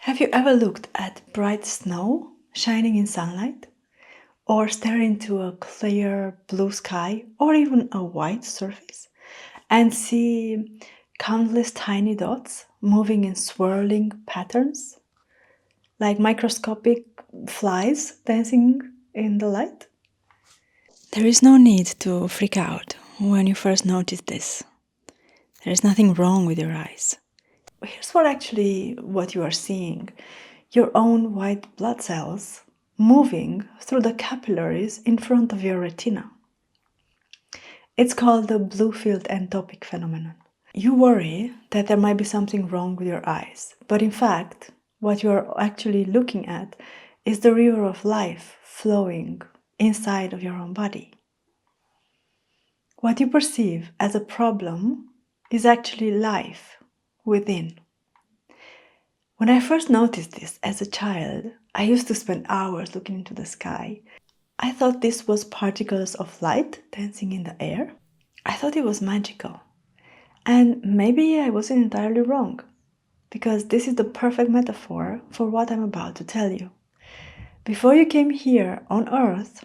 Have you ever looked at bright snow shining in sunlight? Or stare into a clear blue sky or even a white surface and see countless tiny dots moving in swirling patterns like microscopic flies dancing in the light? There is no need to freak out when you first notice this. There is nothing wrong with your eyes. Here's what you are seeing. Your own white blood cells moving through the capillaries in front of your retina. It's called the Blue Field Entoptic Phenomenon. You worry that there might be something wrong with your eyes, but in fact, what you are actually looking at is the river of life flowing inside of your own body. What you perceive as a problem is actually life within. When I first noticed this as a child, I used to spend hours looking into the sky. I thought this was particles of light dancing in the air. I thought it was magical. And maybe I wasn't entirely wrong, because this is the perfect metaphor for what I'm about to tell you. Before you came here on Earth,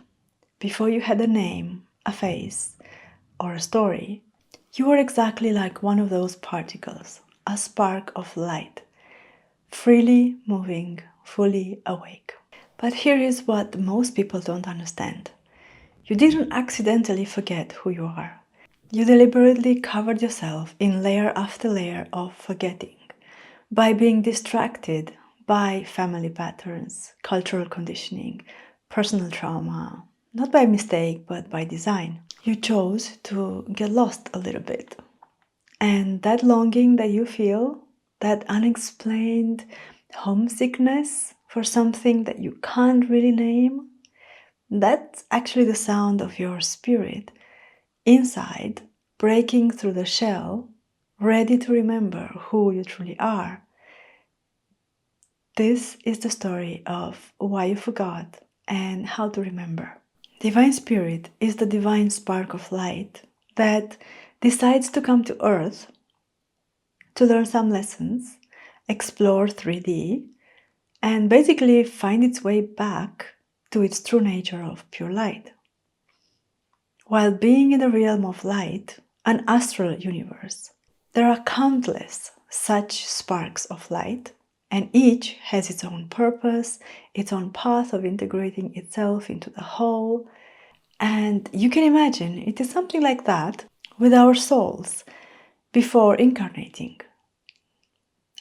before you had a name, a face, or a story, you were exactly like one of those particles, a spark of light, freely moving, fully awake. But here is what most people don't understand. You didn't accidentally forget who you are. You deliberately covered yourself in layer after layer of forgetting by being distracted by family patterns, cultural conditioning, personal trauma, not by mistake, but by design. You chose to get lost a little bit. And that longing that you feel, that unexplained homesickness for something that you can't really name, that's actually the sound of your spirit inside, breaking through the shell, ready to remember who you truly are. This is the story of why you forgot and how to remember. Divine Spirit is the divine spark of light that decides to come to Earth to learn some lessons, explore 3D, and basically find its way back to its true nature of pure light. While being in the realm of light, an astral universe, there are countless such sparks of light, and each has its own purpose, its own path of integrating itself into the whole. And you can imagine it is something like that with our souls before incarnating.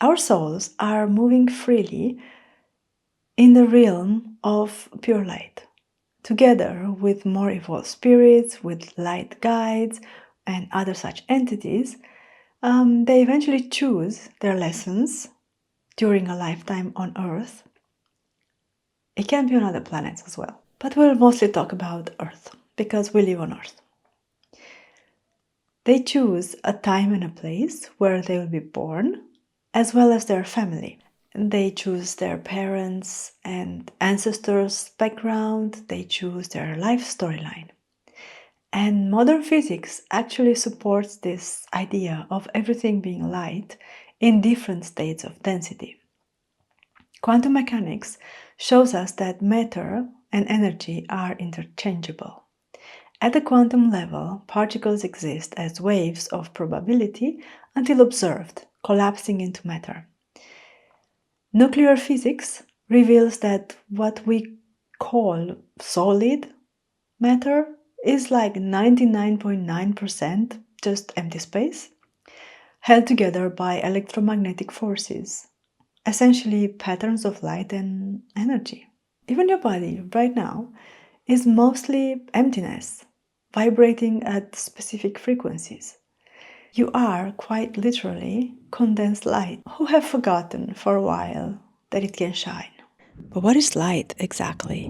Our souls are moving freely in the realm of pure light, together with more evolved spirits, with light guides, and other such entities. They eventually choose their lessons during a lifetime on Earth. It can be on other planets as well, but we'll mostly talk about Earth because we live on Earth. They choose a time and a place where they will be born, as well as their family. They choose their parents' and ancestors' background, they choose their life storyline. And modern physics actually supports this idea of everything being light in different states of density. Quantum mechanics shows us that matter and energy are interchangeable. At the quantum level, particles exist as waves of probability until observed, collapsing into matter. Nuclear physics reveals that what we call solid matter is like 99.9% just empty space, held together by electromagnetic forces, essentially patterns of light and energy. Even your body right now is mostly emptiness, vibrating at specific frequencies. You are quite literally condensed light who have forgotten for a while that it can shine. But what is light exactly?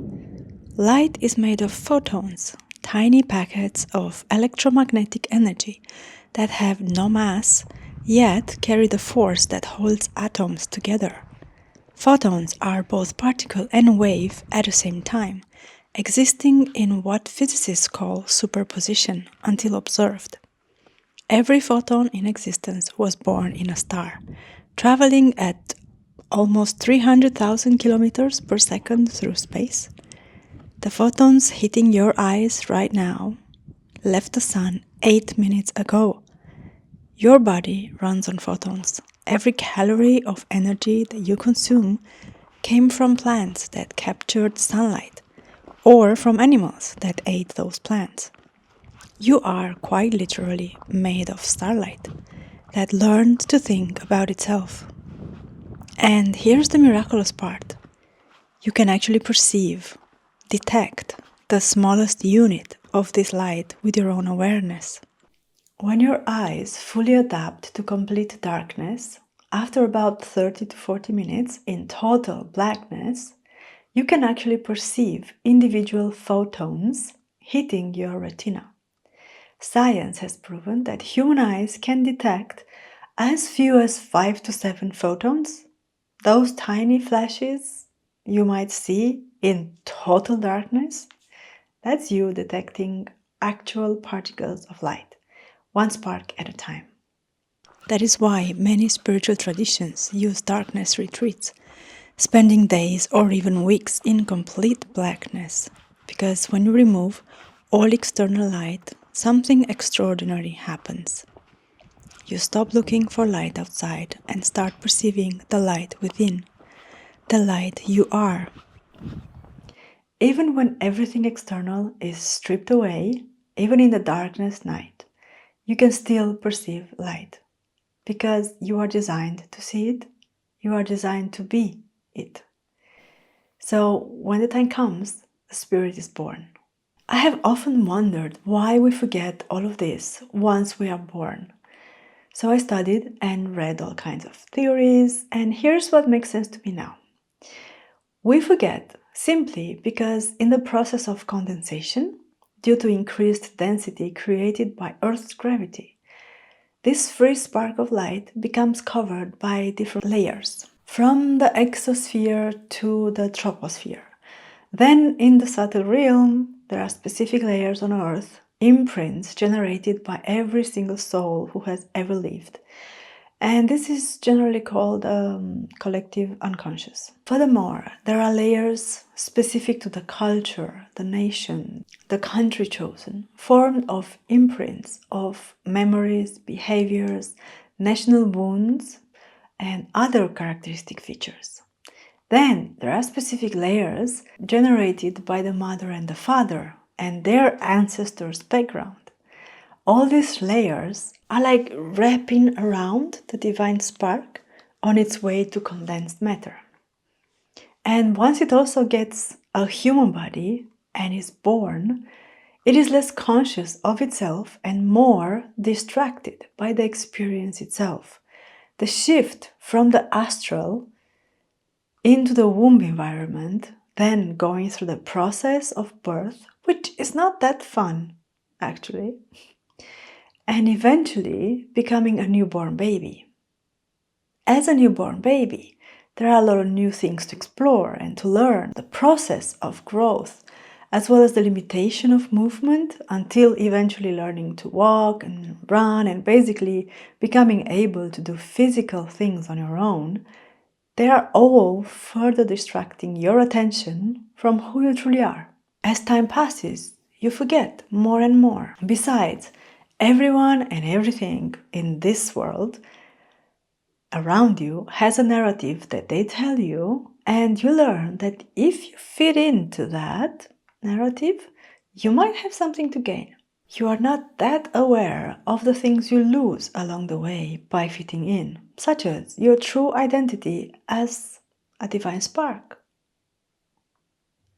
Light is made of photons, tiny packets of electromagnetic energy that have no mass, yet carry the force that holds atoms together. Photons are both particle and wave at the same time, existing in what physicists call superposition until observed. Every photon in existence was born in a star, traveling at almost 300,000 kilometers per second through space. The photons hitting your eyes right now left the sun 8 minutes ago. Your body runs on photons. Every calorie of energy that you consume came from plants that captured sunlight, or from animals that ate those plants. You are quite literally made of starlight that learned to think about itself. And here's the miraculous part. You can actually perceive, detect the smallest unit of this light with your own awareness. When your eyes fully adapt to complete darkness, after about 30 to 40 minutes in total blackness, you can actually perceive individual photons hitting your retina. Science has proven that human eyes can detect as few as 5 to 7 photons, those tiny flashes you might see in total darkness. That's you detecting actual particles of light, one spark at a time. That is why many spiritual traditions use darkness retreats, spending days or even weeks in complete blackness, because when you remove all external light, something extraordinary happens. You stop looking for light outside and start perceiving the light within, the light you are. Even when everything external is stripped away, even in the darkness night, you can still perceive light, because you are designed to see it, you are designed to be it. So when the time comes, the spirit is born. I have often wondered why we forget all of this once we are born. So I studied and read all kinds of theories, and here's what makes sense to me now. We forget simply because in the process of condensation, due to increased density created by Earth's gravity, this free spark of light becomes covered by different layers, from the exosphere to the troposphere. Then in the subtle realm, there are specific layers on Earth, imprints generated by every single soul who has ever lived. And this is generally called collective unconscious. Furthermore, there are layers specific to the culture, the nation, the country chosen, formed of imprints of memories, behaviors, national wounds, and other characteristic features. Then there are specific layers generated by the mother and the father and their ancestors' background. All these layers are like wrapping around the divine spark on its way to condensed matter. And once it also gets a human body and is born, it is less conscious of itself and more distracted by the experience itself. The shift from the astral into the womb environment, then going through the process of birth, which is not that fun, actually, and eventually becoming a newborn baby. As a newborn baby, there are a lot of new things to explore and to learn. The process of growth, as well as the limitation of movement, until eventually learning to walk and run and basically becoming able to do physical things on your own, they are all further distracting your attention from who you truly are. As time passes, you forget more and more. Besides, everyone and everything in this world around you has a narrative that they tell you, and you learn that if you fit into that narrative, you might have something to gain. You are not that aware of the things you lose along the way by fitting in, such as your true identity as a divine spark,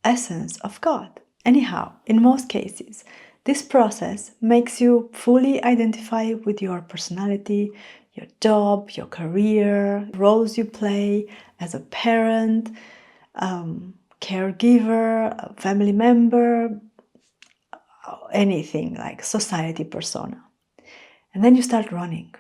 essence of God. Anyhow, in most cases, this process makes you fully identify with your personality, your job, your career, roles you play as a parent, caregiver, a family member, anything like society persona. And then you start running.